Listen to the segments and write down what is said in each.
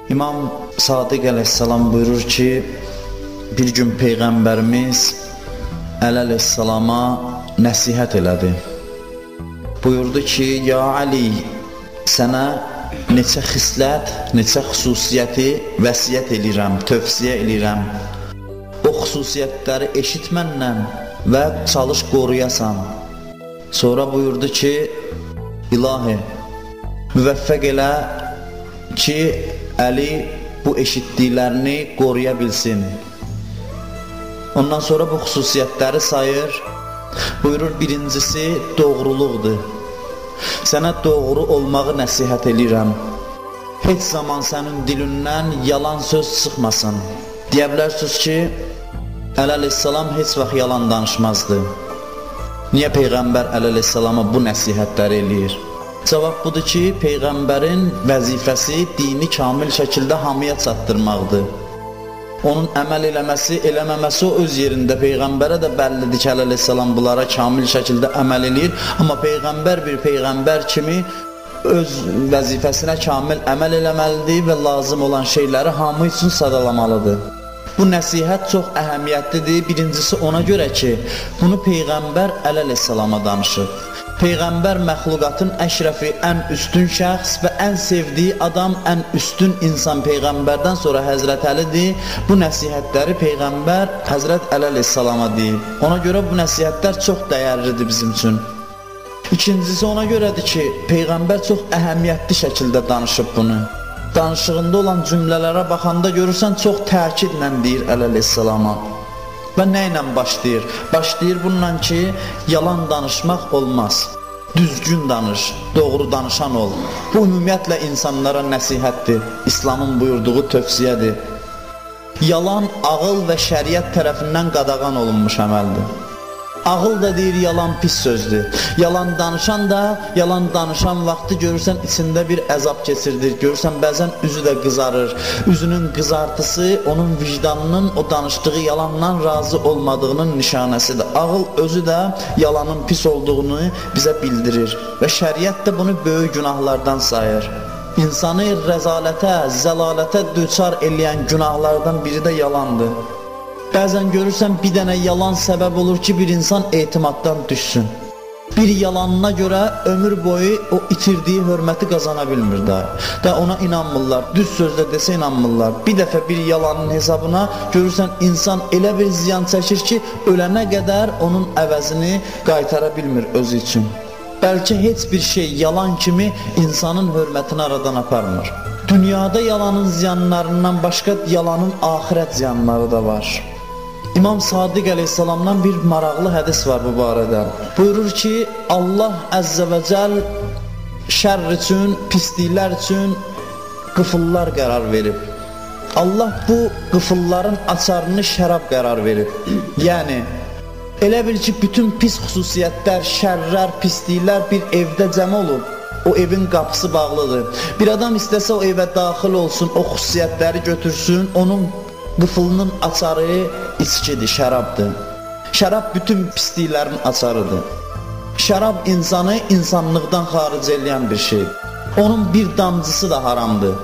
İmam Sadiq əleyhissalam buyurur ki, bir gün Peyğəmbərimiz əleyhissalama nəsihət elədi. Buyurdu ki, ya Ali, sənə neçə xislət, neçə xüsusiyyəti vəsiyyət eləyirəm, tövsiyə eləyirəm. O xüsusiyyətləri eşit məndən və çalış qoruyasan. Sonra buyurdu ki, İlahi, müvəffəq elə ki, Əli bu eşitdiklərini qoruya bilsin. Ondan sonra bu xüsusiyyətləri sayır. Buyurur, birincisi doğruluqdur. Sənə doğru olmağı nəsihət eləyirəm. Heç zaman sənin dilindən yalan söz çıxmasın. Deyə bilərsiniz ki, əleyhissalam heç vaxt yalan danışmazdı. Niyə Peyğəmbər əleyhissalama bu nəsihətləri eləyir? Cavab budur ki, Peyğəmbərin vəzifəsi dini kamil şəkildə hamıya çatdırmaqdır. Onun əməl eləməsi, eləməməsi o öz yerində. Peyğəmbərə də bəllidir ki, əleyhissalam bunlara kamil şəkildə əməl eləyir. Amma Peyğəmbər bir Peyğəmbər kimi öz vəzifəsinə kamil əməl eləməlidir və lazım olan şeyləri hamı üçün sadalamalıdır. Bu nəsihət çox əhəmiyyətlidir. Birincisi ona görə ki, bunu Peyğəmbər əleyhissalama danışır. Peyğəmbər məxluqatın əşrəfi, ən üstün şəxs və ən sevdiyi adam, ən üstün insan Peyğəmbərdən sonra Həzrət Əlidir. Bu nəsihətləri Peyğəmbər Həzrət əleyhissalama deyib. Ona görə bu nəsihətlər çox dəyərlidir bizim üçün. İkincisi ona görədir ki, Peyğəmbər çox əhəmiyyətli şəkildə danışıb bunu. Danışığında olan cümlələrə baxanda görürsən, çox təkidlə deyir əleyhissalama. Və nə ilə başlayır? Başlayır bununla ki, yalan danışmaq olmaz. Düzgün danış, doğru danışan ol. Bu ümumiyyətlə insanlara nəsihətdir. İslamın buyurduğu tövsiyədir. Yalan ağıl və şəriət tərəfindən qadağan olunmuş əməldir. Ağıl da deyir, yalan pis sözdür. Yalan danışan da, yalan danışan vaxtı görürsən içində bir əzab keçirdir. Görürsən bəzən üzü də qızarır. Üzünün qızartısı onun vicdanının o danışdığı yalandan razı olmadığının nişanəsidir. Ağıl özü də yalanın pis olduğunu bizə bildirir. Və şəriət də bunu böyük günahlardan sayır. İnsanı rəzalətə, zəlalətə düçar eləyən günahlardan biri də yalandır. Bəzən görürsən, bir dənə yalan səbəb olur ki, bir insan etimaddan düşsün. Bir yalanına görə ömür boyu o itirdiyi hörməti qazana bilmir da ona inanmırlar, düz sözlə desə inanmırlar. Bir dəfə bir yalanın hesabına görürsən, insan elə bir ziyan çəkir ki, ölənə qədər onun əvəzini qaytara bilmir özü üçün. Bəlkə heç bir şey yalan kimi insanın hörmətini aradan aparmır. Dünyada yalanın ziyanlarından başqa yalanın axirət ziyanları da var. İmam Sadiq əleyhissalamdan bir maraqlı hədis var bu barədə. Buyurur ki, Allah əzzə və cəl şərr üçün, pisliklər üçün qıfıllar qərar verib. Allah bu qıfılların açarını şərab qərar verib. Yəni, elə bil ki, bütün pis xüsusiyyətlər, şərrlər, pisliklər bir evdə cəm olub. O evin qapısı bağlıdır. Bir adam istəsə o evə daxil olsun, o xüsusiyyətləri götürsün, onun qıfılının açarı içkidir, şərabdır. Şərab bütün pisliklərin açarıdır. Şərab insanı insanlıqdan xaric eləyən bir şeydir. Onun bir damcısı da haramdır.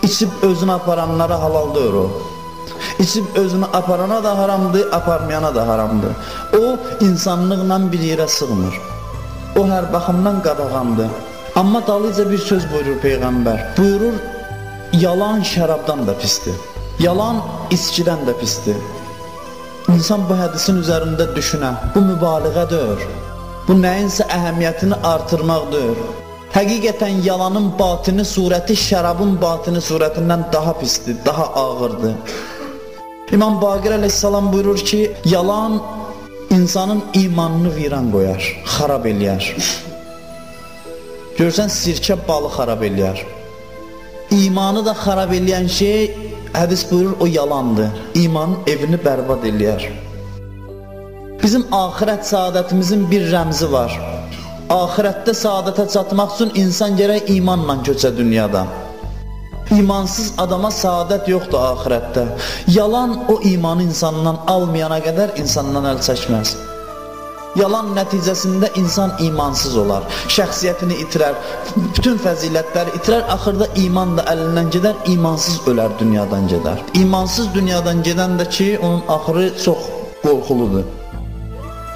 İçib özünü aparanlara halaldır o. İçib özünü aparana da haramdır, aparmayana da haramdır. O, insanlıqla bir yerə sığmır. O, hər baxımdan qadağandır. Amma dalıca bir söz buyurur Peyğəmbər. Buyurur, yalan şərabdan da pisdir. Yalan içkidən də pisdir. İnsan bu hədisin üzərində düşünə, bu mübaliğə deyir. Bu nəyinsə əhəmiyyətini artırmaq deyir. Həqiqətən yalanın batini surəti şərabın batini surətindən daha pisdir, daha ağırdır. İmam Baqir əleyhissalam buyurur ki, yalan insanın imanını viran qoyar, xarab eləyər. Görsən, sirkə balı xarab eləyər. İmanı da xarab eləyən şey, hədis buyurur, o yalandır. İmanın evini bərbad eləyər. Bizim axirət saadətimizin bir rəmzi var. Axirətdə saadətə çatmaq üçün insan gərək imanla köçə dünyada. İmansız adama saadət yoxdur axirətdə. Yalan o imanı insandan almayana qədər insandan əl çəkməz. Yalan nəticəsində insan imansız olar, şəxsiyyətini itirər, bütün fəzilətləri itirər, axırda iman da əlindən gedər, imansız ölər, dünyadan gedər. İmansız dünyadan gedən də ki, onun axırı çox qorxuludur.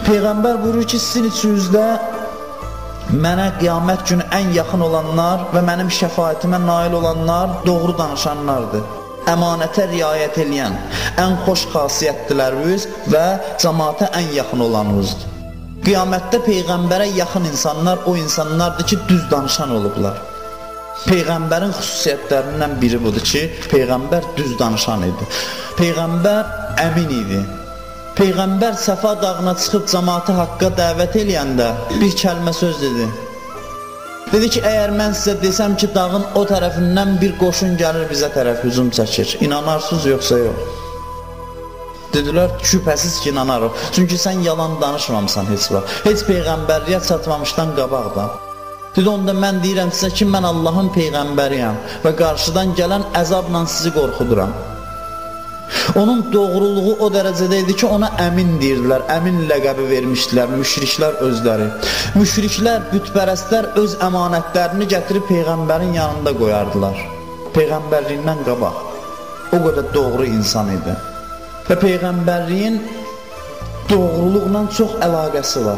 Peyğəmbər buyurur ki, sizin içinizdə mənə qiyamət günü ən yaxın olanlar və mənim şəfaətimə nail olanlar doğru danışanlardır. Əmanətə riayət eləyən, ən xoş xasiyyətliləriniz və cəmaata ən yaxın olanınızdır. Qiyamətdə Peyğəmbərə yaxın insanlar o insanlardır ki, düz danışan olublar. Peyğəmbərin xüsusiyyətlərindən biri budur ki, Peyğəmbər düz danışan idi. Peyğəmbər əmin idi. Peyğəmbər Səfa dağına çıxıb cəmaatı haqqa dəvət eləyəndə bir kəlmə söz dedi. Dedi ki, əgər mən sizə desəm ki, dağın o tərəfindən bir qoşun gəlir bizə tərəf hücum çəkir, inanarsınız yoxsa yox? Dedilər, şübhəsiz ki, inanarıq. Çünki sən yalan danışmamısan heç vaxt. Heç Peyğəmbərliyə çatmamışdan qabaqda. Dedi, onda mən deyirəm sizə ki, mən Allahın Peyğəmbəriyəm və qarşıdan gələn əzabla sizi qorxuduram. Onun doğruluğu o dərəcədə idi ki, ona əmin deyirdilər, əmin ləqəbi vermişdilər müşriklər özləri. Müşriklər, bütpərəstlər öz əmanətlərini gətirib Peyğəmbərin yanında qoyardılar. Peyğəmbərliyindən qabaq. O qədər doğru insan idi. Və Peyğəmbərliyin doğruluqla çox əlaqəsi var.